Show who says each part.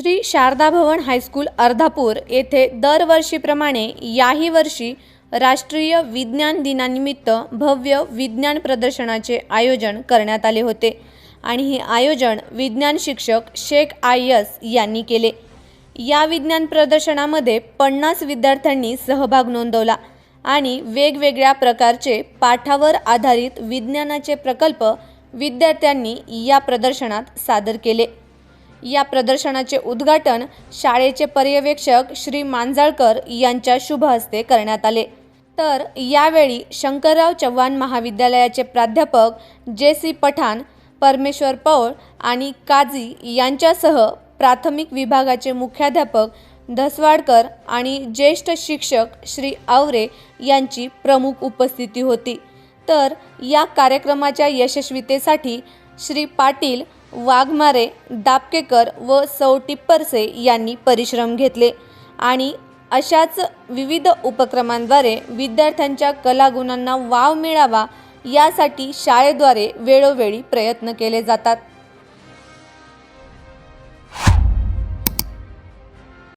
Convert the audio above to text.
Speaker 1: श्री शारदा भवन high school Ardhapur येथे दरवर्षीप्रमाणे याही वर्षी राष्ट्रीय विज्ञान दिनानिमित्त भव्य विज्ञान प्रदर्शनाचे आयोजन करण्यात आले होते आणि हे आयोजन विज्ञान शिक्षक शेख आयस यांनी केले। या विज्ञान प्रदर्शनामध्ये 50 विद्यार्थ्यांनी सहभाग नोंदवला आणि वेगवेगळ्या प्रकारचे पाठावर आधारित विज्ञानाचे प्रकल्प विद्यार्थ्यांनी या प्रदर्शनात सादर केले। या प्रदर्शनाचे उद्घाटन शाळेचे पर्यवेक्षक श्री मांजाळकर यांच्या शुभ हस्ते करण्यात आले। तर यावेळी शंकरराव चव्हाण महाविद्यालयाचे प्राध्यापक जे.सी. पठाण, परमेश्वर पौळ आणि काझी यांच्यासह प्राथमिक विभागाचे मुख्याध्यापक धसवाडकर आणि ज्येष्ठ शिक्षक श्री आवरे यांची प्रमुख उपस्थिती होती। तर या कार्यक्रमाच्या यशस्वीतेसाठी श्री पाटील, वाघमारे, दापकेकर व सौ टिप्परसे यांनी परिश्रम घेतले आणि अशाच विविध उपक्रमांद्वारे विद्यार्थ्यांच्या कलागुणांना वाव मिळावा यासाठी शाळेद्वारे वेळोवेळी प्रयत्न केले जातात।